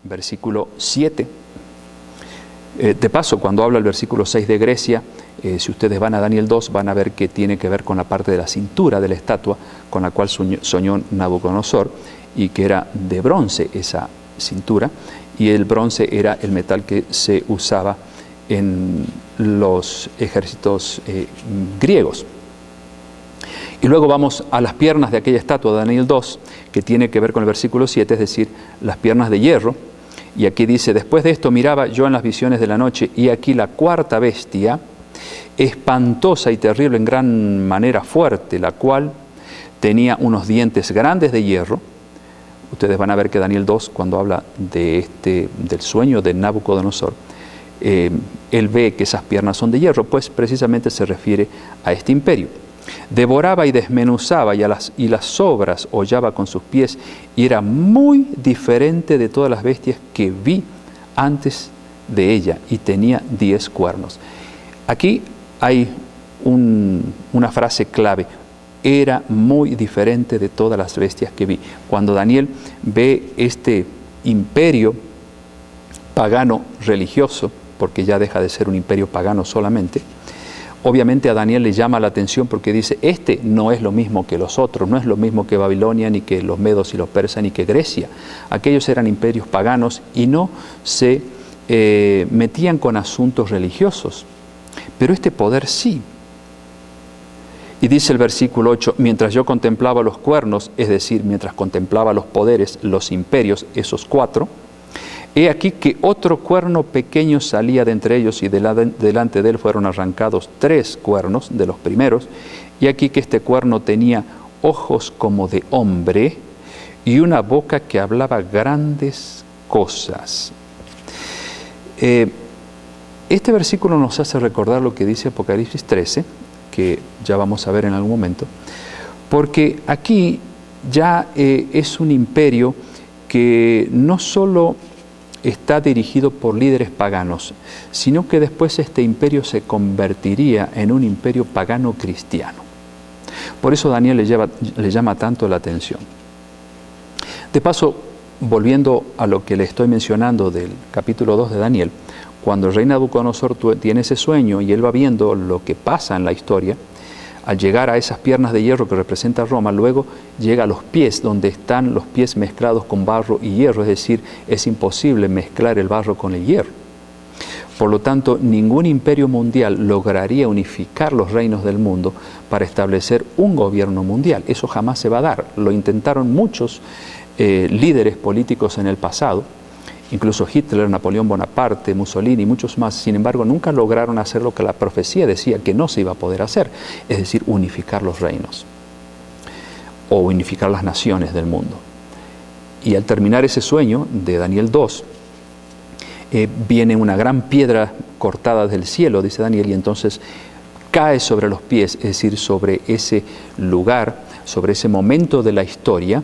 versículo 7. De paso, cuando habla el versículo 6 de Grecia, si ustedes van a Daniel 2, van a ver que tiene que ver con la parte de la cintura de la estatua con la cual soñó Nabucodonosor, y que era de bronce esa cintura, y el bronce era el metal que se usaba en los ejércitos griegos. Y luego vamos a las piernas de aquella estatua de Daniel 2, que tiene que ver con el versículo 7, es decir, las piernas de hierro. Y aquí dice: después de esto miraba yo en las visiones de la noche, y aquí la cuarta bestia, espantosa y terrible en gran manera fuerte, la cual tenía unos dientes grandes de hierro. Ustedes van a ver que Daniel 2, cuando habla de del sueño de Nabucodonosor, él ve que esas piernas son de hierro, pues precisamente se refiere a este imperio. Devoraba y desmenuzaba, y las sobras hollaba con sus pies, y era muy diferente de todas las bestias que vi antes de ella, y tenía 10 cuernos. Aquí hay una frase clave: era muy diferente de todas las bestias que vi. Cuando Daniel ve este imperio pagano religioso, porque ya deja de ser un imperio pagano solamente, obviamente a Daniel le llama la atención, porque dice: este no es lo mismo que los otros, no es lo mismo que Babilonia, ni que los medos y los persas, ni que Grecia. Aquellos eran imperios paganos y no se metían con asuntos religiosos, pero este poder sí. Y dice el versículo 8: mientras yo contemplaba los cuernos, es decir, mientras contemplaba los poderes, los imperios, esos 4, he aquí que otro cuerno pequeño salía de entre ellos, y delante de él fueron arrancados 3 cuernos de los primeros. Y aquí que este cuerno tenía ojos como de hombre y una boca que hablaba grandes cosas. Este versículo nos hace recordar lo que dice Apocalipsis 13, que ya vamos a ver en algún momento, porque aquí ya es un imperio que no solo está dirigido por líderes paganos, sino que después este imperio se convertiría en un imperio pagano cristiano. Por eso Daniel le llama tanto la atención. De paso, volviendo a lo que le estoy mencionando del capítulo 2 de Daniel, cuando el rey Nabucodonosor tiene ese sueño y él va viendo lo que pasa en la historia, al llegar a esas piernas de hierro que representa Roma, luego llega a los pies, donde están los pies mezclados con barro y hierro, es decir, es imposible mezclar el barro con el hierro. Por lo tanto, ningún imperio mundial lograría unificar los reinos del mundo para establecer un gobierno mundial. Eso jamás se va a dar. Lo intentaron muchos líderes políticos en el pasado, incluso Hitler, Napoleón Bonaparte, Mussolini y muchos más. Sin embargo, nunca lograron hacer lo que la profecía decía que no se iba a poder hacer, es decir, unificar los reinos o unificar las naciones del mundo. Y al terminar ese sueño de Daniel 2, viene una gran piedra cortada del cielo, dice Daniel, y entonces cae sobre los pies, es decir, sobre ese lugar, sobre ese momento de la historia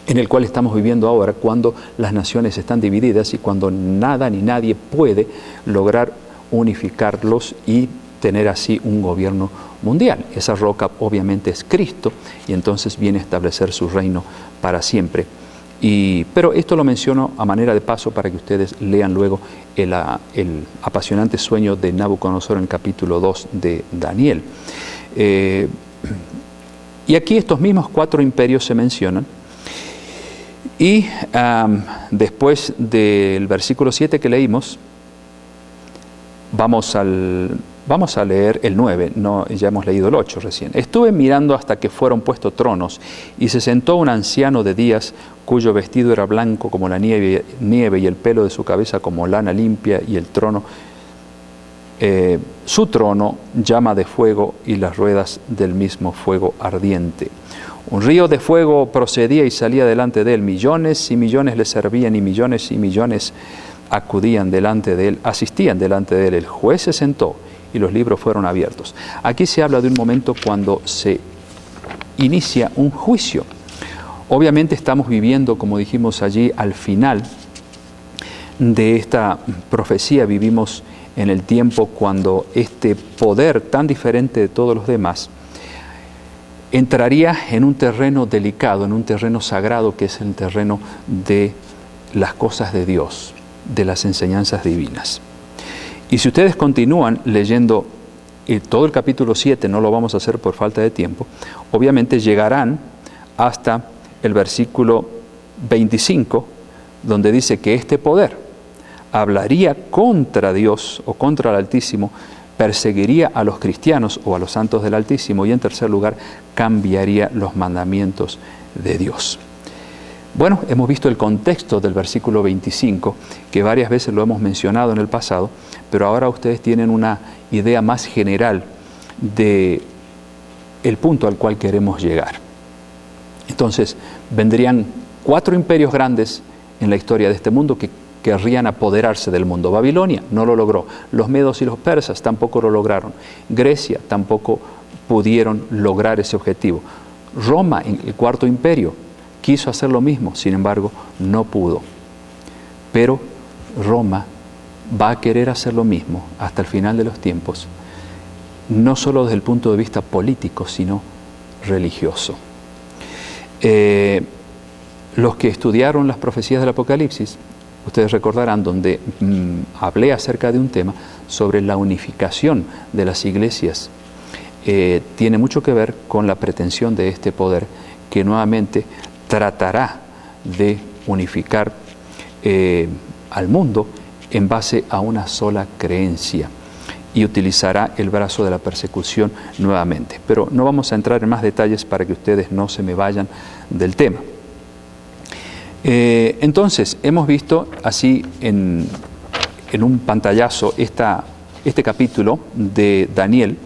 en el cual estamos viviendo ahora, cuando las naciones están divididas y cuando nada ni nadie puede lograr unificarlos y tener así un gobierno mundial. Esa roca obviamente es Cristo, y entonces viene a establecer su reino para siempre. Pero esto lo menciono a manera de paso para que ustedes lean luego el apasionante sueño de Nabucodonosor en el capítulo 2 de Daniel. Y aquí estos mismos 4 imperios se mencionan. Y después del versículo 7 que leímos, vamos a leer el 9, ya hemos leído el 8 recién. Estuve mirando hasta que fueron puestos tronos, y se sentó un anciano de días, cuyo vestido era blanco como la nieve, y el pelo de su cabeza como lana limpia, y el trono, su trono, llama de fuego, y las ruedas del mismo fuego ardiente. Un río de fuego procedía y salía delante de él. Millones y millones le servían, y millones acudían delante de él, asistían delante de él. El juez se sentó y los libros fueron abiertos. Aquí se habla de un momento cuando se inicia un juicio. Obviamente estamos viviendo, como dijimos allí, al final de esta profecía. Vivimos en el tiempo cuando este poder tan diferente de todos los demás entraría en un terreno delicado, en un terreno sagrado, que es el terreno de las cosas de Dios, de las enseñanzas divinas. Y si ustedes continúan leyendo todo el capítulo 7, no lo vamos a hacer por falta de tiempo, obviamente llegarán hasta el versículo 25, donde dice que este poder hablaría contra Dios o contra el Altísimo, perseguiría a los cristianos o a los santos del Altísimo y en tercer lugar cambiaría los mandamientos de Dios. Bueno, hemos visto el contexto del versículo 25, que varias veces lo hemos mencionado en el pasado, pero ahora ustedes tienen una idea más general de el punto al cual queremos llegar. Entonces, vendrían 4 imperios grandes en la historia de este mundo que querrían apoderarse del mundo. Babilonia no lo logró, los medos y los persas tampoco lo lograron, Grecia tampoco pudieron lograr ese objetivo. Roma, el 4º imperio, quiso hacer lo mismo, sin embargo, no pudo. Pero Roma va a querer hacer lo mismo hasta el final de los tiempos, no solo desde el punto de vista político, sino religioso. Los que estudiaron las profecías del Apocalipsis, ustedes recordarán donde hablé acerca de un tema sobre la unificación de las iglesias. Tiene mucho que ver con la pretensión de este poder que nuevamente tratará de unificar al mundo en base a una sola creencia y utilizará el brazo de la persecución nuevamente. Pero no vamos a entrar en más detalles para que ustedes no se me vayan del tema. Entonces, hemos visto así en un pantallazo este capítulo de Daniel,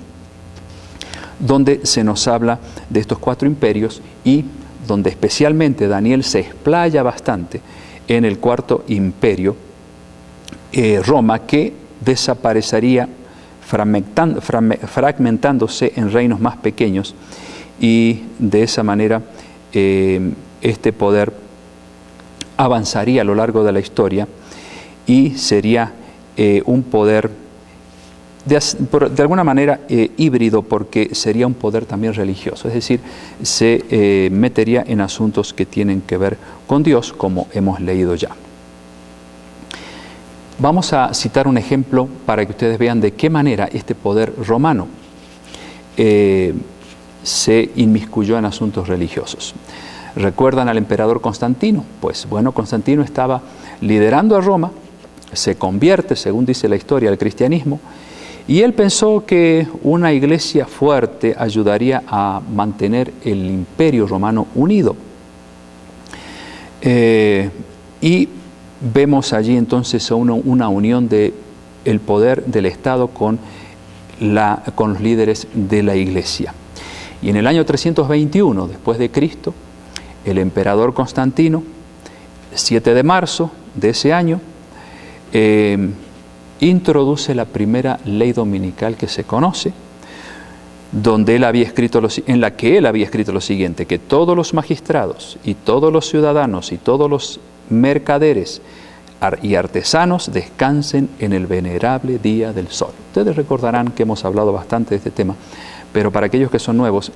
donde se nos habla de estos 4 imperios y donde especialmente Daniel se explaya bastante en el 4º imperio, Roma, que desaparecería fragmentándose en reinos más pequeños y de esa manera este poder avanzaría a lo largo de la historia y sería un poder de alguna manera híbrido, porque sería un poder también religioso, es decir, se metería en asuntos que tienen que ver con Dios, como hemos leído ya. Vamos a citar un ejemplo para que ustedes vean de qué manera este poder romano se inmiscuyó en asuntos religiosos. ¿Recuerdan al emperador Constantino? Pues bueno, Constantino estaba liderando a Roma, se convierte, según dice la historia, al cristianismo, y él pensó que una iglesia fuerte ayudaría a mantener el imperio romano unido. Y vemos allí entonces una unión del poder del Estado con los líderes de la iglesia. Y en el año 321 después de Cristo, el emperador Constantino, 7 de marzo de ese año, introduce la primera ley dominical que se conoce, donde él había escrito en la que él había escrito lo siguiente: que todos los magistrados y todos los ciudadanos y todos los mercaderes y artesanos descansen en el venerable día del sol. Ustedes recordarán que hemos hablado bastante de este tema, pero para aquellos que son nuevos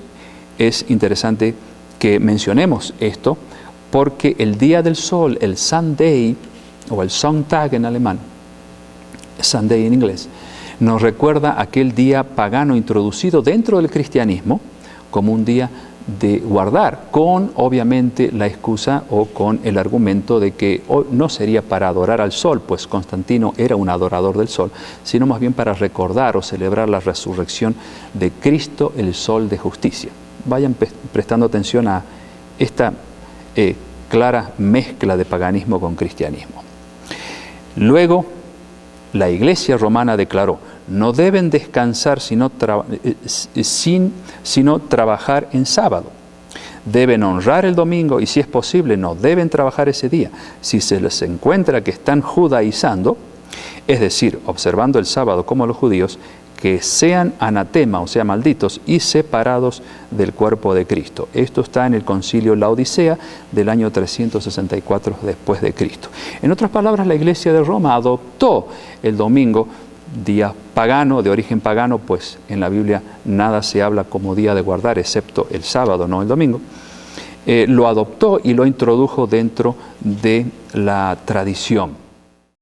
es interesante que mencionemos esto, porque el día del sol, el Sunday o el Sonntag en alemán, Sunday en inglés, nos recuerda aquel día pagano introducido dentro del cristianismo como un día de guardar, con obviamente la excusa o con el argumento de que no sería para adorar al sol, pues Constantino era un adorador del sol, sino más bien para recordar o celebrar la resurrección de Cristo, el sol de justicia. Vayan prestando atención a esta clara mezcla de paganismo con cristianismo. Luego, la Iglesia romana declaró: no deben descansar sino trabajar en sábado. Deben honrar el domingo y, si es posible, no deben trabajar ese día. Si se les encuentra que están judaizando, es decir, observando el sábado como los judíos, que sean anatema, o sea, malditos y separados del cuerpo de Cristo. Esto está en el concilio Laodicea del año 364 después de Cristo. En otras palabras, la Iglesia de Roma adoptó el domingo, día pagano, de origen pagano, pues en la Biblia nada se habla como día de guardar, excepto el sábado, no el domingo. lo adoptó y lo introdujo dentro de la tradición.